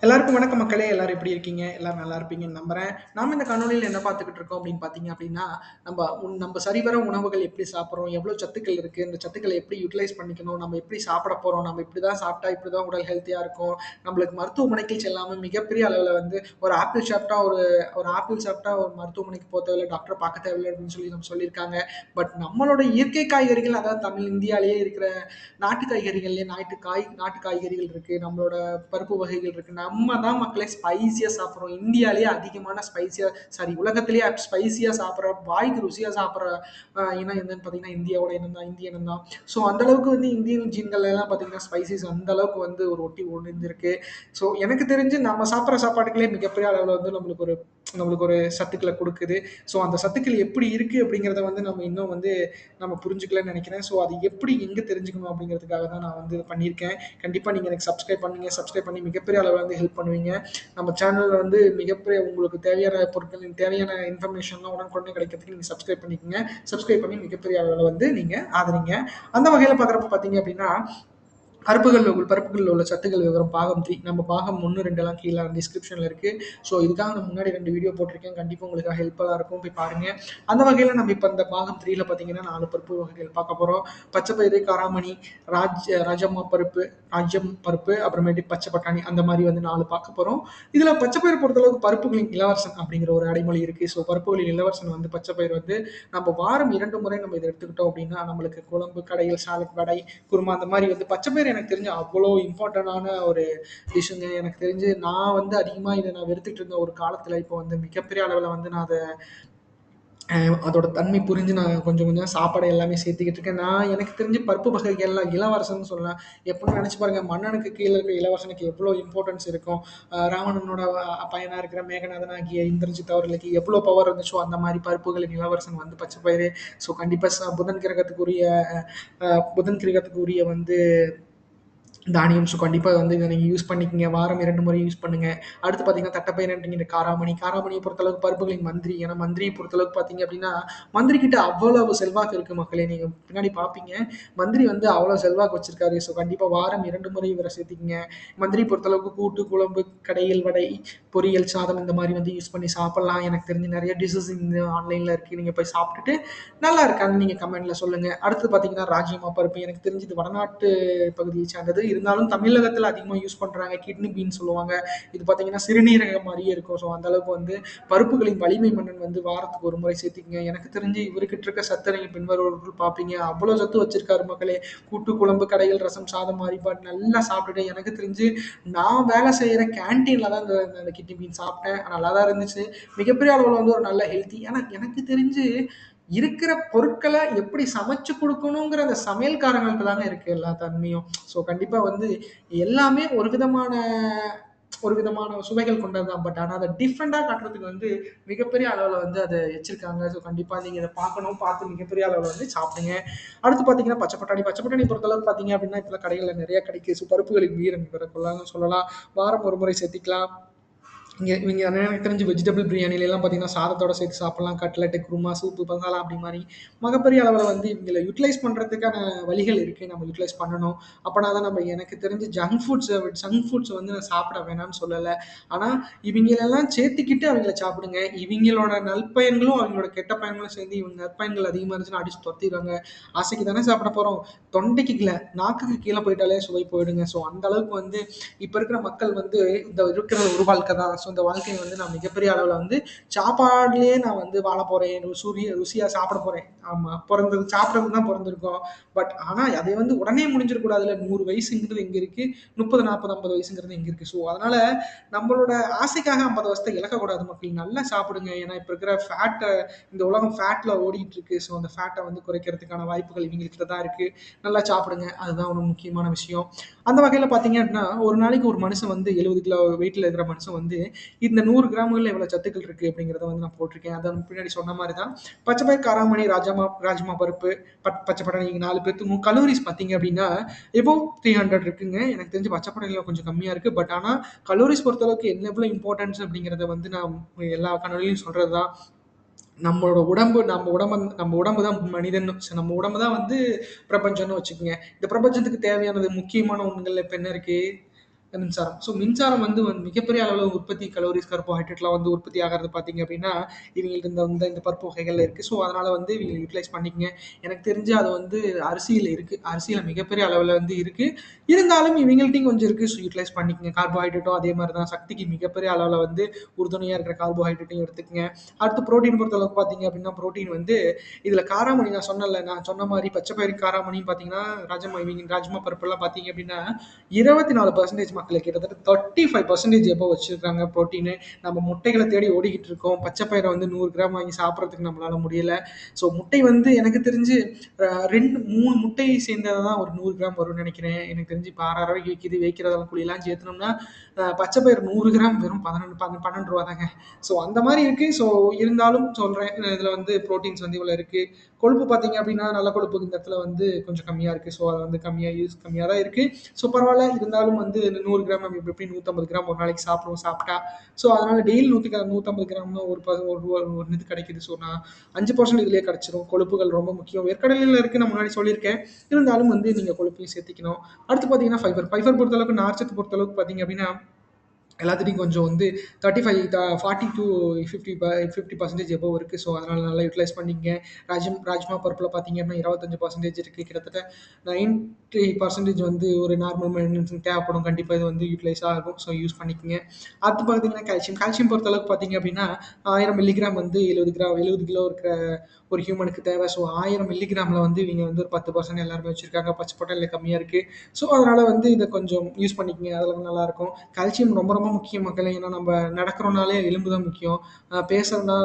எல்லாருக்கும் வணக்கம் மக்களே. எல்லாரும் எப்படி இருக்கீங்க? எல்லாரும் நல்லா இருப்பீங்கன்னு நம்புறேன். நாம இந்த காணொளியில என்ன பார்த்துக்கிட்டு இருக்கோம் அப்படின்னு பார்த்தீங்க அப்படின்னா, நம்ம சரிவர உணவுகள் எப்படி சாப்பிடுறோம்? எவ்வளோ சத்துக்கள் இருக்கு? இந்த சத்துக்கள எப்படி யுட்டிலைஸ் பண்ணிக்கணும்? நம்ம எப்படி சாப்பிட போறோம்? நம்ம இப்படிதான் சாப்பிட்டா இப்படிதான் உடல் ஹெல்த்தியா இருக்கும். நம்மளுக்கு மருத்துவமனைக்கு செல்லாம மிகப்பெரிய அளவுல வந்து ஒரு ஆப்பிள் சாப்பிட்டா ஒரு ஒரு ஆப்பிள் சாப்பிட்டா ஒரு மருத்துவமனைக்கு போக தேவையில்ல, டாக்டர பார்க்க தேவையில்ல அப்படின்னு சொல்லி நம்ம சொல்லியிருக்காங்க. பட் நம்மளோட இயற்கை காய்கறிகள், அதாவது இந்தியாவிலேயே இருக்கிற நாட்டு காய்கறிகள்லயே நாட்டு காய்கறிகள் இருக்கு. நம்மளோட பருப்பு வகைகள் இருக்கு. நம்ம தான் மக்களே ஸ்பைசியா சாப்பிடுறோம். இந்தியாலயே அதிகமான ஸ்பைசியா, சாரி, உலகத்திலேயே ஸ்பைசியா சாப்பிடுற, வாய்க்கு ருசியா சாப்பிடுற இனம் என்னன்னு பார்த்தீங்கன்னா இந்தியாவோட இனம் தான், இந்திய இனம் தான். ஸோ அந்த அளவுக்கு வந்து இந்தியன் ஜீன்கள் எல்லாம் பார்த்தீங்கன்னா ஸ்பைசிஸ் அந்த அளவுக்கு வந்து ஒரு ஒட்டி ஒளிந்திருக்கு. ஸோ எனக்கு தெரிஞ்சு நம்ம சாப்பிட்ற சாப்பாட்டுகளே மிகப்பெரிய அளவில் வந்து நம்மளுக்கு ஒரு சத்துக்களை கொடுக்குது. ஸோ அந்த சத்துக்கள் எப்படி இருக்கு அப்படிங்கிறத வந்து நம்ம இன்னும் வந்து நம்ம புரிஞ்சுக்கலன்னு நினைக்கிறேன். ஸோ அது எப்படி எங்கே தெரிஞ்சுக்கணும் அப்படிங்கிறதுக்காக தான் நான் வந்து இதை பண்ணியிருக்கேன். கண்டிப்பாக நீங்கள் எனக்கு சப்ஸ்கிரைப் பண்ணுங்க. சப்ஸ்கிரைப் பண்ணி மிகப்பெரிய அளவில் வந்து ஹெல்ப் பண்ணுவீங்க. நம்ம சேனலில் வந்து மிகப்பெரிய உங்களுக்கு தேவையான பொருட்கள், தேவையான இன்ஃபர்மேஷன்லாம் உடனுக்குடனே கிடைக்கிறதுக்கு நீங்கள் சப்ஸ்கிரைப் பண்ணிக்கோங்க. சப்ஸ்கிரைப் பண்ணி மிகப்பெரிய அளவில் வந்து நீங்கள் ஆதரிங்க. அந்த வகையில் பார்க்குறப்ப பார்த்தீங்க அப்படின்னா, பருப்புகளில் உள்ள சத்துக்கள் விவரம் பாகம் 3, நம்ம பாகம் 1, 2 எல்லாம் கீழே டிஸ்கிரிப்ஷனில் இருக்குது. ஸோ இதுக்காக நான் முன்னாடி 2 வீடியோ போட்டிருக்கேன். கண்டிப்பாக உங்களுக்கு ஹெல்ப்ஃபுல்லாக இருக்கும், போய் பாருங்கள். அந்த வகையில் நம்ம இப்போ இந்த பாகம் 3ல பார்த்தீங்கன்னா 4 பருப்பு வகைகள் பார்க்க போகிறோம். பச்சைப்பயிறு, காராமணி, ராஜம்மா பருப்பு, ராஜ்யம் பருப்பு, அப்புறமேட்டு பச்சை பட்டாணி, அந்த மாதிரி வந்து 4 பார்க்க போகிறோம். இதில் பச்சைப்பயிறு பொறுத்தளவுக்கு பருப்புகளின் இளவரசன் அப்படிங்கிற ஒரு அடைமொழி இருக்குது. ஸோ பருப்புகளின் இளவரசன் வந்து பச்சைப்பயிறு வந்து நம்ம வாரம் 2 முறை நம்ம இதை எடுத்துக்கிட்டோம் அப்படின்னா நம்மளுக்கு குழம்பு, கடையில், சாலட், வடை, குருமா, அந்த மாதிரி வந்து பச்சைப்பயிறு எனக்கு தெரிஞ்சு அவ்வளோ இம்பார்ட்டண்டான ஒரு டிஷ்ஷுங்க. எனக்கு தெரிஞ்சு நான் வந்து அதிகமாக இதை நான் வெறுத்துட்டு இருந்த ஒரு காலத்தில் இப்போ வந்து மிகப்பெரிய அளவில் வந்து நான் அதை அதோட தன்மை புரிஞ்சு நான் கொஞ்சம் கொஞ்சம் சாப்பாடு எல்லாமே சேர்த்துக்கிட்டு இருக்கேன். நான் எனக்கு தெரிஞ்சு பருப்பு வகைகள்லாம் இளவரசன் சொல்லலாம். எப்படின்னு நினச்சி பாருங்க, மன்னனுக்கு கீழே இருக்கிற இளவரசனுக்கு எவ்வளோ இம்பார்ட்டன்ஸ் இருக்கும். ராவணனோட பையனாக இருக்கிற மேகநாதன் ஆகிய இந்திரஜித் அவர்களுக்கு எவ்வளோ பவர் இருந்துச்சோ அந்த மாதிரி பருப்புகளின் இளவரசன் வந்து பச்சைப்பயிறு. ஸோ கண்டிப்பாக புதன் கிரகத்துக்கு உரிய வந்து தானியம். ஸோ கண்டிப்பாக வந்து இதை நீங்கள் யூஸ் பண்ணிக்கங்க. வாரம் 2 முறை யூஸ் பண்ணுங்க. அடுத்து பார்த்தீங்கன்னா தட்டைப்பயிறுன்றீங்க, காராமணியை பொறுத்தளவுக்கு பருப்புகளின் மந்திரி. ஏன்னா மந்திரியை பொறுத்தளவுக்கு பார்த்தீங்க அப்படின்னா மந்திரி கிட்ட அவ்வளவு செல்வாக்கு இருக்கு மக்களே. நீங்கள் பின்னாடி பார்ப்பீங்க, மந்திரி வந்து அவ்வளோ செல்வாக்கு வச்சிருக்காரு. ஸோ கண்டிப்பாக வாரம் 2 முறை இவரை சேர்த்திக்கங்க. மந்திரி பொறுத்தளவுக்கு கூட்டு, குழம்பு, கடையில், வடை, பொரியல், சாதம், இந்த மாதிரி வந்து யூஸ் பண்ணி சாப்பிடலாம். எனக்கு தெரிஞ்சு நிறைய டிஷ்ஷஸ் இந்த ஆன்லைனில் இருக்குது. நீங்கள் போய் சாப்பிட்டுட்டு நல்லா இருக்கான்னு நீங்கள் கமெண்ட்டில் சொல்லுங்கள். அடுத்து பார்த்தீங்கன்னா ராஜ்மா பருப்பு. எனக்கு தெரிஞ்சு இது வடநாட்டு பகுதியை சார்ந்தது. இருந்தாலும் தமிழகத்தில் அதிகமாக யூஸ் பண்ணுறாங்க. கிட்னி பீன் சொல்லுவாங்க. இது பார்த்தீங்கன்னா சிறுநீரகம் மாதிரியே இருக்கும். ஸோ அந்த அளவுக்கு வந்து பருப்புகளின் வலிமை மன்னன் வந்து வாரத்துக்கு ஒரு முறை சேர்த்திக்கங்க. எனக்கு தெரிஞ்சு இவர்கிட்ட இருக்க சத்தை நீங்கள் பின்வருவர்கள் பார்ப்பீங்க. அவ்வளோ சத்து வச்சிருக்காரு மக்களே. கூட்டு, குழம்பு, கடைகள், ரசம், சாதம், மாறிப்பாடு நல்லா சாப்பிட்டுட்டு எனக்கு தெரிஞ்சு நான் வேலை செய்கிற கேன்டீனில் தான் இந்த கிட்னி பீன் சாப்பிட்டேன். நல்லா தான் இருந்துச்சு. மிகப்பெரிய அளவில் வந்து ஒரு நல்ல ஹெல்த்தி. ஏன்னா எனக்கு தெரிஞ்சு இருக்கிற பொருட்களை எப்படி சமைச்சு கொடுக்கணுங்கிற அந்த சமையல்காரங்கள்ட்ட தாங்க இருக்கு எல்லா தன்மையும். ஸோ கண்டிப்பா வந்து எல்லாமே ஒரு விதமான சுவைகள் கொண்டதுதான். பட் ஆனால் அதை டிஃப்ரெண்டாக காட்டுறதுக்கு வந்து மிகப்பெரிய அளவில் வந்து அதை வச்சிருக்காங்க. ஸோ கண்டிப்பாக நீங்கள் இதை பார்க்கணும், பார்த்து மிகப்பெரிய அளவில் வந்து சாப்பிடுங்க. அடுத்து பார்த்தீங்கன்னா பச்சை பட்டாணி பொறுத்தளவுக்கு பார்த்தீங்க அப்படின்னா இப்போ கடைகளில் நிறைய கிடைக்குது. ஸோ பருப்புகளின் வீரன் இவரை சொல்லலாம். வாரம் ஒரு முறை சேர்த்திக்கலாம். இவங்க எனக்கு தெரிஞ்சு வெஜிடபிள் பிரியாணிலலாம் பார்த்தீங்கன்னா சாதத்தோட சேர்த்து சாப்பிடலாம். கட்லெட்டு, குருமா, சூப்பு, மசாலா அப்படி மாதிரி மிகப்பெரிய அளவில் வந்து இவங்களை யூட்டிலைஸ் பண்ணுறதுக்கான வழிகள் இருக்குது. நம்ம யூட்டிலைஸ் பண்ணணும். அப்போனா தான் நம்ம, எனக்கு தெரிஞ்சு ஜங்க் ஃபுட்ஸை வந்து நான் சாப்பிட வேணாம்னு சொல்லலை. ஆனால் இவங்களெல்லாம் சேர்த்துக்கிட்டு அவங்கள சாப்பிடுங்க. இவங்களோட நல்பயன்களும் அவங்களோட கெட்ட பயன்களும் சேர்ந்து இவங்க நற்பயன்கள் அதிகமாக இருந்துச்சுன்னா அடிச்சு துரத்திடுவாங்க. ஆசைக்கு தானே சாப்பிட போகிறோம், தொண்டைக்கு கீழே நாக்குக்கு கீழே போயிட்டாலே சுவை போயிடுங்க. ஸோ அந்த அளவுக்கு வந்து இப்போ இருக்கிற மக்கள் வந்து இந்த இருக்கிற ஒரு வாழ்க்கை தான். ஸோ இந்த வாழ்க்கையை வந்து நான் மிகப்பெரிய அளவில் வந்து சாப்பாடுலேயே நான் வந்து வாழ போகிறேன், ருசியாக சாப்பிட போகிறேன். ஆமாம், பிறந்தது சாப்பிட்றதுக்கு தான் பிறந்திருக்கோம். பட் ஆனால் அதை வந்து உடனே முடிஞ்சிடக்கூடாதுல்ல. 100 வயசுங்கிறது எங்கே இருக்குது, 30, 40, 50 வயசுங்கிறது எங்கே இருக்குது. ஸோ அதனால் நம்மளோட ஆசைக்காக 50 வருஷத்தை இழக்கக்கூடாது மக்கள். நல்லா சாப்பிடுங்க. ஏன்னா இப்போ இருக்கிற ஃபேட்டை, இந்த உலகம் ஃபேட்டில் ஓடிட்டு இருக்கு. ஸோ அந்த ஃபேட்டை வந்து குறைக்கிறதுக்கான வாய்ப்புகள் இவங்ககிட்ட தான் இருக்குது. நல்லா சாப்பிடுங்க. அதுதான் ஒரு முக்கியமான விஷயம். அந்த வகையில் பார்த்தீங்க அப்படின்னா ஒரு நாளைக்கு ஒரு மனுஷன் வந்து 70 கிலோ வெயிட்டில் இருக்கிற மனுஷன் வந்து இந்த 100 கிராம்களில் எவ்வளோ சத்துக்கள் இருக்குது அப்படிங்கிறத வந்து நான் போட்டிருக்கேன். அதை பின்னாடி சொன்ன மாதிரி தான் பச்சைப்பயிர், காராமணி, ராஜ்மா பருப்பு, பச்சை பட்டாணி, 4 பேர்த்துக்கு கலோரிஸ் பார்த்தீங்க அப்படின்னா எபோ 300 இருக்குங்க. எனக்கு தெரிஞ்சு பச்சை பட்டாணியில் கொஞ்சம் கம்மியாக இருக்குது. பட் ஆனால் கலோரிஸ் பொறுத்தளவுக்கு என்ன எவ்வளோ இம்பார்ட்டன்ஸ் அப்படிங்கிறத வந்து நான் எல்லா கணவர்களையும் சொல்கிறது தான். நம்ம உடம்பு தான் மனிதன். நம்ம உடம்பு தான் வந்து பிரபஞ்சம்னு வச்சுக்கோங்க. இந்த பிரபஞ்சத்துக்கு தேவையானது முக்கியமான ஒண்ணுங்கள்ல இப்ப என்ன இருக்கு, மின்சாரம். ஸோ மின்சாரம் வந்து மிகப்பெரிய அளவுல உற்பத்தி கலோரிஸ், கார்போஹைட்ரேட்லாம் வந்து உற்பத்தி ஆகுறது பார்த்தீங்க அப்படின்னா, இவங்களுக்கு இந்த இந்த இந்த பருப்பு வகைகள்ல இருக்கு. ஸோ அதனால வந்து இவங்க யூட்டிலைஸ் பண்ணிக்கங்க. எனக்கு தெரிஞ்சு அது வந்து அரிசியில இருக்கு. அரிசியில மிகப்பெரிய அளவுல வந்து இருக்கு. இருந்தாலும் இவங்கள்ட்டயும் கொஞ்சம் இருக்கு. ஸோ யூட்டிலைஸ் பண்ணிக்கங்க. கார்போஹைட்ரேட்டும் அதே மாரி தான். சக்திக்கு மிகப்பெரிய அளவுல வந்து உறுதுணையா இருக்கிற கார்போஹைட்ரேட்டையும் எடுத்துக்கங்க. அடுத்து புரோட்டீன் பொறுத்தளவுக்கு பார்த்தீங்க அப்படின்னா, புரோட்டீன் வந்து இதுல காராமணி நான் சொன்னேன்ல, நான் சொன்ன மாரி பச்சை பயிறு காராமணியும் பார்த்தீங்கன்னா, ராஜ்மா பருப்பெல்லாம் பார்த்தீங்க அப்படின்னா 24% மக்கள் கிட்டத்தட்ட 35% எபோவ் வச்சிருக்காங்க புரோட்டீனு. நம்ம முட்டைகள தேடி ஓடிக்கிட்டு இருக்கோம். பச்சை பயிர வந்து 100 கிராம் வாங்கி சாப்பிடுறதுக்கு நம்மளால முடியல. ஸோ முட்டை வந்து எனக்கு தெரிஞ்சு 2, 3 முட்டை சேர்ந்தது தான் ஒரு 100 கிராம் வரும்னு நெனைக்கிறேன். எனக்கு தெரிஞ்சு இப்ப ரூ. 6,000 விக்குது. வேய்க்கிறதெல்லாம் கூலிலாம் சேர்த்தனோம்னா, பச்சை பயிறு 100 கிராம் வெறும் 12 தாங்க. ஸோ அந்த மாரி இருக்கு. ஸோ இருந்தாலும் சொல்றேன். இதுல வந்து புரோட்டீன்ஸ் வந்து இவ்வளோ இருக்கு. கொழுப்பு பார்த்தீங்க அப்படின்னா, நல்ல கொழுப்பு இந்த இடத்துல வந்து கொஞ்சம் கம்மியா இருக்கு. ஸோ அது வந்து கம்மியா தான் இருக்கு. ஸோ பரவால்ல. இருந்தாலும் வந்து 100 கிராம் நம்ம எப்படி 150 கிராம் ஒரு நாளைக்கு சாப்பிடுவோம் சாப்பிட்டா. ஸோ அதனால டெய்லி 150 கிராம்னா ஒரு இது கிடைக்குது. ஸோ நான் 5% இதுலயே கிடைச்சிரும். கொழுப்புகள் ரொம்ப முக்கியம். வேர்க்கடலையில இருக்கு நான் முன்னாடி சொல்லியிருக்கேன். இருந்தாலும் வந்து நீங்க கொழுப்பையும் சேர்த்துக்கணும். அடுத்து பார்த்தீங்கன்னா ஃபைபர். ஃபைபர் பொறுத்தளவுக்கு நார்ச்சத்து பொறுத்தளவுக்கு பார்த்தீங்க அப்படின்னா எல்லாத்துட்டையும் கொஞ்சம் வந்து 35 40 டூ 50% எபோவ் இருக்கு. ஸோ அதனால நல்லா யூட்டிலைஸ் பண்ணிக்கங்க. ராஜ்மா பருப்புல பார்த்தீங்க அப்படின்னா 25% இருக்கு. கிட்டத்தட்ட 90% வந்து ஒரு நார்மல் மெயின்டனன்ஸ்க்கு தேவைப்படும். கண்டிப்பா இது வந்து யூட்டிலைஸ் ஆகும். ஸோ யூஸ் பண்ணிக்கங்க. அடுத்து பார்த்தீங்கன்னா கால்சியம். கால்சியம் பொறுத்தளவுக்கு பார்த்தீங்க அப்படின்னா 1000 மில்லிகிராம் வந்து 70 கிலோ இருக்கிற ஒரு ஹியூமனுக்கு தேவை. ஸோ 1000 மில்லிகிராம்ல வந்து இவங்க வந்து ஒரு 10% எல்லாருமே வச்சிருக்காங்க. பச்சை பட்டாணியில கம்மியா இருக்கு. ஸோ அதனால வந்து இத கொஞ்சம் யூஸ் பண்ணிக்கங்க. அதில நல்லாயிருக்கும். கால்சியம் ரொம்ப ரொம்ப முக்கியம் மக்களே. ஏன்னா நம்ம நடக்கிறோம்னாலே எலும்பு தான் முக்கியம். பேசுறோம்னா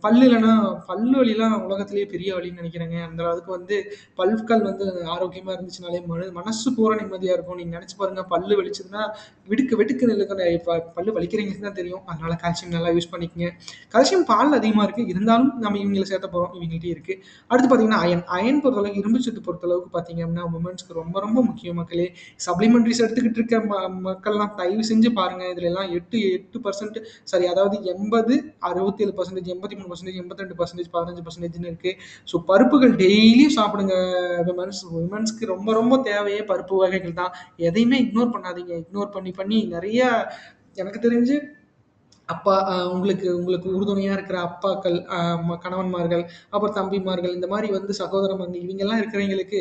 பல்லு இல்லைன்னா பல்லு வலிலாம் உலகத்திலேயே பெரிய வலின்னு நினைக்கிறேங்க. அந்த அளவுக்கு வந்து பல்கள் வந்து ஆரோக்கியமா இருந்துச்சுனாலே மனசு பூரா நிம்மதியா இருக்கும். நீங்க நினைச்சு பாருங்க பல்லு வலிச்சதுன்னா வெடுக்கு வெடுக்கு நில்லுங்க. இப்ப பல்லு வலிக்கிறவங்களுக்கு தான் தெரியும். அதனால கால்சியம் நல்லா யூஸ் பண்ணிக்கங்க. கால்சியம் பால் அதிகமா இருக்கு. இருந்தாலும் நம்ம இவங்கள சேர்த்த போறோம். இவங்ககிட்டயே இருக்கு. அடுத்து பார்த்தீங்கன்னா அயன். அயன் பொறுத்தளவுக்கு இரும்பு சத்து பொறுத்தளவுக்கு பார்த்தீங்க அப்படின்னா உமன்ஸ்க்கு ரொம்ப ரொம்ப முக்கியம் மக்களே. சப்ளிமெண்ட்ரிஸ் எடுத்துக்கிட்டு இருக்க மக்கள்லாம் தயவு செஞ்சு பாருங்க. இதுல எல்லாம் 8% சாரி அதாவது 80, 67%, 83%, 82%, 15%ன்னு இருக்கு. ஸோ பருப்புகள் டெய்லியும் சாப்பிடுங்க. விமன்ஸ்க்கு ரொம்ப ரொம்ப தேவையே பருப்பு வகைகள் தான். எதையுமே இக்னோர் பண்ணாதீங்க. இக்னோர் பண்ணி பண்ணி நிறைய எனக்கு தெரிஞ்சு அப்பா உங்களுக்கு உங்களுக்கு உறுதுணையா இருக்கிற அப்பாக்கள், கணவன்மார்கள், அப்புறம் தம்பிமார்கள் இந்த மாரி வந்து சகோதரமார்கள் இவங்கலாம் இருக்கிறவைங்களுக்கு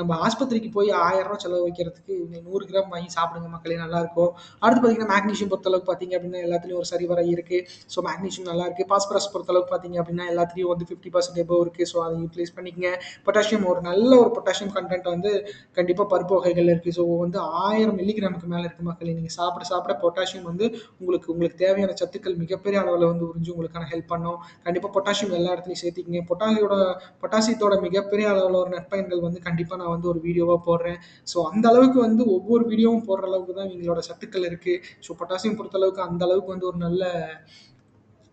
நம்ம ஆஸ்பத்திரிக்கு போய் ரூ. 1000 செலவு வைக்கிறதுக்கு இவங்க 100 கிராம் வாங்கி சாப்பிடுங்க மக்களே நல்லாயிருக்கும். அடுத்து பார்த்தீங்கன்னா, மேக்னீசியம் பொறுத்தளவுக்கு பார்த்தீங்க அப்படின்னா, எல்லாத்துலயும் ஒரு சரிவர இருக்கு. ஸோ மேக்னீசியம் நல்லாயிருக்கு. பாஸ்பரஸ் பொறுத்தளவுக்கு பார்த்தீங்க அப்படின்னா, எல்லாத்துலயும் வந்து 50% எபோவ் இருக்கு. ஸோ அதை யூட்டிலைஸ் பண்ணிக்கங்க. பொட்டாசியம் ஒரு நல்ல ஒரு பொட்டாசியம் கன்டென்ட் வந்து கண்டிப்பா பருப்பு வகைகள்ல இருக்கு. ஸோ வந்து 1000 மில்லிகிராமுக்கு மேல இருக்கு மக்களே. நீங்க சாப்பிட சாப்பிட பொட்டாசியம் வந்து உங்களுக்கு உங்களுக்கு தேவையான சத்துக்கள் மிகப்பெரிய அளவுல வந்து உறிஞ்சு உங்களுக்கான ஹெல்ப் பண்ணும். கண்டிப்பா பொட்டாசியம் எல்லா இடத்துலயும் சேர்த்திக்கங்க. பொட்டாசியத்தோட மிகப்பெரிய அளவுல ஒரு நற்பயன்கள் வந்து கண்டிப்பா நான் வந்து ஒரு வீடியோவா போடுறேன். ஸோ அந்த அளவுக்கு வந்து ஒவ்வொரு வீடியோவும் போடுற அளவுக்கு தான் இவங்களோட சத்துக்கள் இருக்கு. ஸோ பொட்டாசியம் பொறுத்த அளவுக்கு அந்த அளவுக்கு வந்து ஒரு நல்ல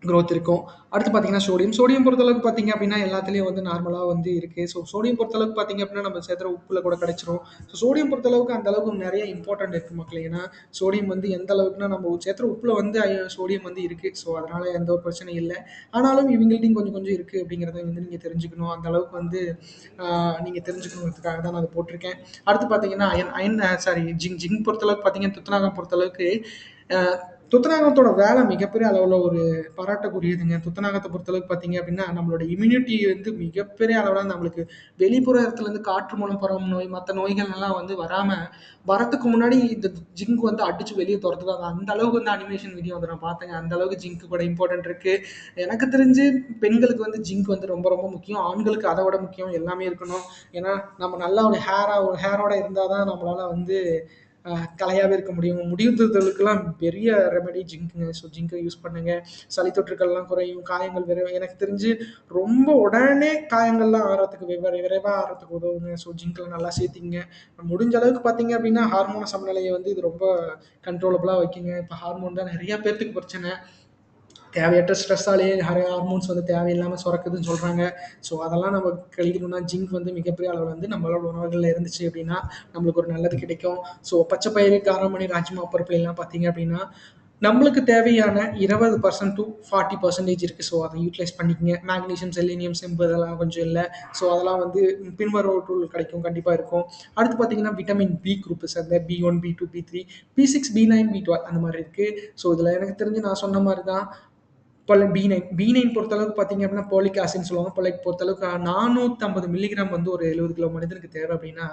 குரோத் இருக்கும். அடுத்து பார்த்தீங்கன்னா சோடியம். சோடியம் பொறுத்தளவுக்கு பார்த்தீங்க அப்படின்னா, எல்லாத்துலயும் வந்து நார்மலா வந்து இருக்கு. ஸோ சோடியம் பொறுத்தளவுக்கு பார்த்தீங்க அப்படின்னா, நம்ம சேர்த்துற உப்புல கூட கிடைச்சிரும். ஸோ சோடியம் பொறுத்தளவுக்கு அந்த அளவுக்கு நெறைய இம்பார்ட்டன்ட் இருக்கு மக்களே. ஏன்னா, சோடியம் வந்து எந்த அளவுக்குன்னா, நம்ம சேர்த்துற உப்புல வந்து சோடியம் வந்து இருக்கு. ஸோ அதனால எந்த ஒரு பிரச்சனையும் இல்ல. ஆனாலும் இவங்கள்ட்டயும் கொஞ்சம் கொஞ்சம் இருக்கு அப்படிங்கிறத வந்து நீங்க தெரிஞ்சுக்கணும். அந்த அளவுக்கு வந்து நீங்க தெரிஞ்சுக்கணுங்கிறதுக்காக தான் நான் அத போட்டிருக்கேன். அடுத்து பார்த்தீங்கன்னா, அயன் அயன் சாரி ஜிங்க் பொறுத்தளவுக்கு பார்த்தீங்கன்னா, துத்தநாகம் பொறுத்தளவுக்கு அ துத்தநாகத்தோட வேலை மிகப்பெரிய அளவுல ஒரு பாராட்டக்கூடியதுங்க. துத்தநாகத்த பொறுத்தளவுக்கு பார்த்தீங்க அப்படின்னா, நம்மளோட இம்யூனிட்டி வந்து மிகப்பெரிய அளவுல நம்மளுக்கு வெளிப்புற இடத்துலருந்து காற்று மூலம் பரவும் நோய், மத்த நோய்கள் எல்லாம் வந்து வராம, வரத்துக்கு முன்னாடி இந்த ஜிங்க் வந்து அடிச்சு வெளிய தொரத்துவாங்க. அந்த அளவுக்கு வந்து அனிமேஷன் வீடியோ வந்து நான் பார்த்தேங்க. அந்த அளவுக்கு ஜிங்க்கோட இம்பார்ட்டன்ட் இருக்கு. எனக்கு தெரிஞ்சு பெண்களுக்கு வந்து ஜிங்க் வந்து ரொம்ப ரொம்ப முக்கியம். ஆண்களுக்கு அத விட முக்கியம். எல்லாமே இருக்கணும். ஏன்னா, நம்ம நல்லா ஒரு ஹேரோட இருந்தா தான் நம்மளால வந்து கலையாவே இருக்க முடியும். முடிவுதலுக்கெல்லாம் பெரிய ரெமெடி ஜிங்க்குங்க. ஸோ ஜிங்கை யூஸ் பண்ணுங்க. சளி தொற்றுக்கள்லாம் குறையும். காயங்கள் எனக்கு தெரிஞ்சு ரொம்ப உடனே காயங்கள்லாம் ஆறதுக்கு விரைவா ஆறதுக்கு உதவுங்க. ஸோ ஜிங்க்லாம் நல்லா சேர்த்திங்க. முடிஞ்ச அளவுக்கு பார்த்தீங்க அப்படின்னா, ஹார்மோன் சமநிலையை வந்து இது ரொம்ப கண்ட்ரோலபிளா வைக்குங்க. இப்போ ஹார்மோன் தான் நிறைய பேத்துக்கு பிரச்சனை. தேவையற்ற ஸ்ட்ரெஸ்ஸாலேயே நிறைய ஹார்மோன்ஸ் வந்து தேவையில்லாமல் சுரக்குதுன்னு சொல்கிறாங்க. ஸோ அதெல்லாம் நம்ம கழிக்கணும்னா ஜிங்க் வந்து மிகப்பெரிய அளவில் வந்து நம்மளோட உணவுகளில் இருந்துச்சு அப்படின்னா நம்மளுக்கு ஒரு நல்லது கிடைக்கும். ஸோ பச்சை பயிறு, காராமணி, ராஜ்மா பருப்புலாம் பார்த்தீங்க அப்படின்னா நம்மளுக்கு தேவையான 20% டு 40% இருக்கு. ஸோ அதை யூட்டிலைஸ் பண்ணிக்கங்க. மேக்னீசியம், செலினியம், செம்பு இதெல்லாம் கொஞ்சம் இல்ல. ஸோ அதெல்லாம் வந்து பின்வருவற்றுள் கிடைக்கும். கண்டிப்பா இருக்கும். அடுத்து பார்த்தீங்கன்னா, விட்டமின் பி குரூப் சேர்ந்த பி1, பி2, பி3, பி6, பி9, பி12 அந்த மாரி இருக்கு. ஸோ இதுல எனக்கு தெரிஞ்சு நான் சொன்ன மாரி தான் பி9 பொறுத்தளவுக்கு பார்த்தீங்க அப்படின்னா, போலிக் ஆசிட்ன்னு சொல்லுவாங்க. போலிக் பொறுத்தளவுக்கு 450 மில்லிகிராம் வந்து ஒரு 70 கிலோ மனிதனுக்கு தேவை அப்படின்னா,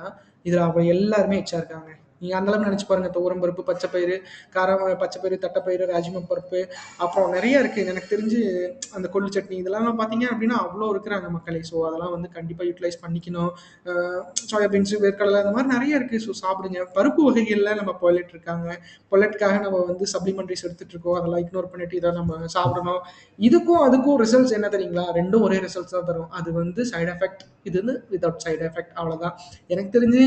இதுல அவங்க எல்லாருமே எச்சா இருக்காங்க. நீங்க அந்த அளவுக்கு நெனச்சு பாருங்க. துவரம் பருப்பு, பச்சை பயிறு, பச்சை பயிறு, தட்டப்பயிறு, ராஜ்மா பருப்பு, அப்புறம் நெறைய இருக்கு. எனக்கு தெரிஞ்சு அந்த கொள்ளு சட்னி இதெல்லாம் பார்த்தீங்க அப்படின்னா, அவ்ளோ இருக்கிறாங்க மக்களே. ஸோ அதெல்லாம் வந்து கண்டிப்பா யூட்டிலைஸ் பண்ணிக்கணும். அ சோயா பீன்ஸ், வேர்க்கடலை அந்த மாரி நெறைய இருக்கு. ஸோ சாப்பிடுங்க. பருப்பு வகைகள்ல நம்ம பொல்லட் இருக்காங்க. பொல்லட்காக நம்ம வந்து சப்ளிமெண்டரிஸ் எடுத்துட்டு இருக்கோம். அதெல்லாம் இக்னோர் பண்ணிட்டு இத நம்ம சாப்பிடணும். இதுக்கும் அதுக்கும் ரிசல்ட்ஸ் என்ன தெரியுங்களா? 2ம் ஒரே ரிசல்ட்ஸ் தான் தரும். அது வந்து சைட் எஃபெக்ட். இது வந்து வித்தவுட் சைட் எஃபெக்ட் அவ்வளோதான். எனக்கு தெரிஞ்சு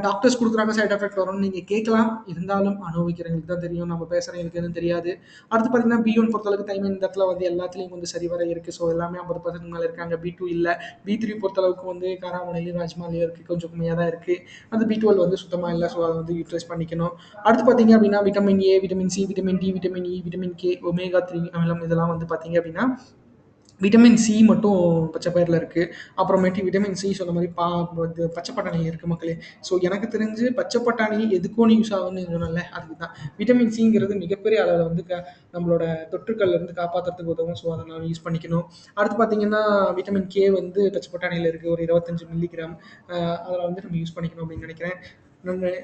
டாக்டர்ஸ் குடுக்குறாங்க சைட் எஃபெக்ட் வரும்னு நீங்க கேட்கலாம். இருந்தாலும் அனுபவிக்கிறவங்களுக்கு தான் தெரியும். நம்ம பேசுறவங்களுக்கு எதுவும் தெரியாது. அடுத்து பார்த்தீங்கன்னா, பி1 பொறுத்தளவுக்கு தைமன் இந்த இடத்துல வந்து எல்லாத்துலயும் வந்து சரிவர இருக்கு. ஸோ எல்லாமே 50% மேல இருக்காங்க. பி2 இல்ல. பி3 பொறுத்தளவுக்கு வந்து காராமணிலையும், ராஜ்மாலையும் இருக்கு. கொஞ்சம் கம்மியா தான் இருக்கு. அந்த பி12 வந்து சுத்தமா இல்ல. ஸோ அத வந்து யூட்டிலைஸ் பண்ணிக்கணும். அடுத்து பார்த்தீங்க அப்படின்னா, vitamin A, vitamin C, vitamin D, vitamin E, vitamin K, omega 3 அமிலம் இதெல்லாம் வந்து பார்த்தீங்க அப்படின்னா, விட்டமின் சி மட்டும் பச்சை பயிர்ல இருக்கு. அப்புறமேட்டு விட்டமின் சி சொன்ன மாரி இது பச்சை பட்டாணி இருக்கு மக்களே. ஸோ எனக்கு தெரிஞ்சு பச்சை பட்டாணி எதுக்கோன்னு யூஸ் ஆகும்னு சொன்னேன்ல, அதுக்கு தான். விட்டமின் சிங்கிறது மிகப்பெரிய அளவுல வந்து நம்மளோட தொற்றுக்கள்ல இருந்து காப்பாத்துறதுக்கு உதவும். ஸோ அத நான் யூஸ் பண்ணிக்கணும். அடுத்து பார்த்தீங்கன்னா, விட்டமின் கே வந்து பச்சை பட்டாணியில இருக்கு. ஒரு 25 மில்லிகிராம். அதில வந்து நம்ம யூஸ் பண்ணிக்கணும் அப்படின்னு நினைக்கிறேன். நம்ம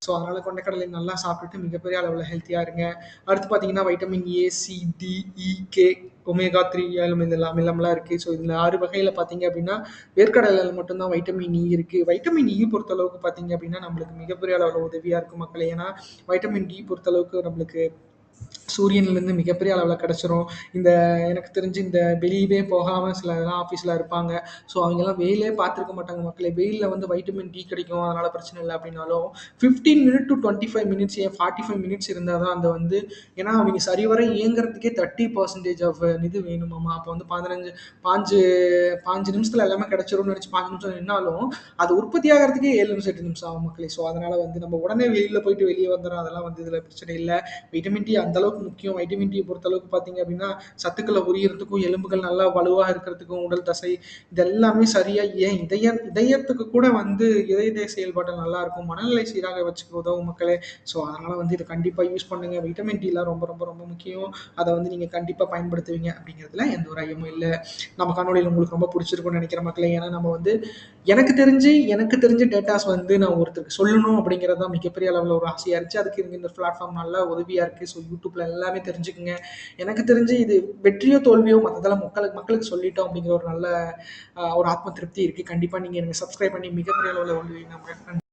ஸோ அதனால கொண்டைக்கடலை நல்லா சாப்பிட்டுட்டு மிகப்பெரிய அளவுல ஹெல்த்தியா இருங்க. அடுத்து பார்த்தீங்கன்னா, vitamin A, C, D, E, K, omega 3 அமிலம்லாம் இருக்கு. ஸோ இதுல 6 வகையில பார்த்தீங்க அப்படின்னா, வேர்க்கடலையில மட்டும் தான் வைட்டமின் இ இருக்கு. வைட்டமின் இ பொறுத்தளவுக்கு பார்த்தீங்க அப்படின்னா, நம்மளுக்கு மிகப்பெரிய அளவுல உதவியா இருக்கும் மக்களே. ஏன்னா, வைட்டமின் டி பொறுத்தளவுக்கு நம்மளுக்கு சூரியன்லேருந்து மிகப்பெரிய அளவில் கிடச்சிரும். இந்த எனக்கு தெரிஞ்சு இந்த வெளியவே போகாம சில இதெல்லாம் ஆஃபீஸில் இருப்பாங்க. ஸோ அவங்கெல்லாம் வெயிலே பார்த்துருக்க மாட்டாங்க மக்களே. வெயில்ல வந்து வைட்டமின் டி கிடைக்கும். அதனால பிரச்சனை இல்ல அப்படின்னாலும், 15 மினிட் டூ 25 மினிட்ஸ் ஏன் 45 மினிட்ஸ் இருந்தா தான் அந்த வந்து ஏன்னா அவங்க சரிவர இயங்குறதுக்கே 30% ஆஃப் இது வேணுமாமா. அப்போ வந்து 15 5 நிமிஷத்துல எல்லாமே கிடைச்சிரும்னு நினைச்சு 5 நிமிஷம் நின்னாலும், அது உற்பத்தி ஆகுறதுக்கே 7 நிமிஷம் 8 நிமிஷம் ஆகும் மக்களே. ஸோ அதனால வந்து நம்ம உடனே வெயில்ல போயிட்டு வெளியே வந்துரும். அதெல்லாம் வந்து இதுல பிரச்சனை இல்ல. வைட்டமின் டி அந்த அளவுக்கு முக்கியம். வைட்டமின் டி பொறுத்த அளவுக்கு பார்த்தீங்க அப்படின்னா, சத்துக்களை உரியறதுக்கும், எலும்புகள் நல்லா வலுவா இருக்கிறதுக்கும், உடல் தசை இது எல்லாமே சரியா ஏன் இதயத்துக்கு கூட வந்து இதய செயல்பாடு நல்லா இருக்கும். மனநிலை சீராக வச்சுக்க உதவும் மக்களே. ஸோ அதனால வந்து இதை கண்டிப்பா யூஸ் பண்ணுங்க. வைட்டமின் டிலாம் ரொம்ப ரொம்ப ரொம்ப முக்கியம். அதை வந்து நீங்க கண்டிப்பா பயன்படுத்துவீங்க அப்படிங்கிறதுல எந்த ஒரு ஐயமும் இல்லை. நம்ம காணொலியில் உங்களுக்கு ரொம்ப பிடிச்சிருக்கும்னு நினைக்கிற மக்களே. ஏன்னா நம்ம வந்து எனக்கு தெரிஞ்ச டேட்டாஸ் வந்து நான் ஒருத்தருக்கு சொல்லணும் அப்படிங்கிறது தான் மிகப்பெரிய அளவில் ஒரு ஆசையா இருந்துச்சு. அதுக்கு இந்த பிளாட்ஃபார்ம் நல்லா உதவியா இருக்கு. ஸோ யூடியூப்ல எல்லாமே தெரிஞ்சுக்குங்க. எனக்கு தெரிஞ்சு இது வெற்றியோ தோல்வியோ மற்றதெல்லாம் மக்களுக்கு சொல்லிட்டோம் அப்படிங்கிற ஒரு நல்ல ஒரு ஆத்ம திருப்தி இருக்கு. கண்டிப்பா நீங்க எனக்கு சப்ஸ்கிரைப் பண்ணி மிகப்பெரிய அளவில் உதவி நம்புறேன்.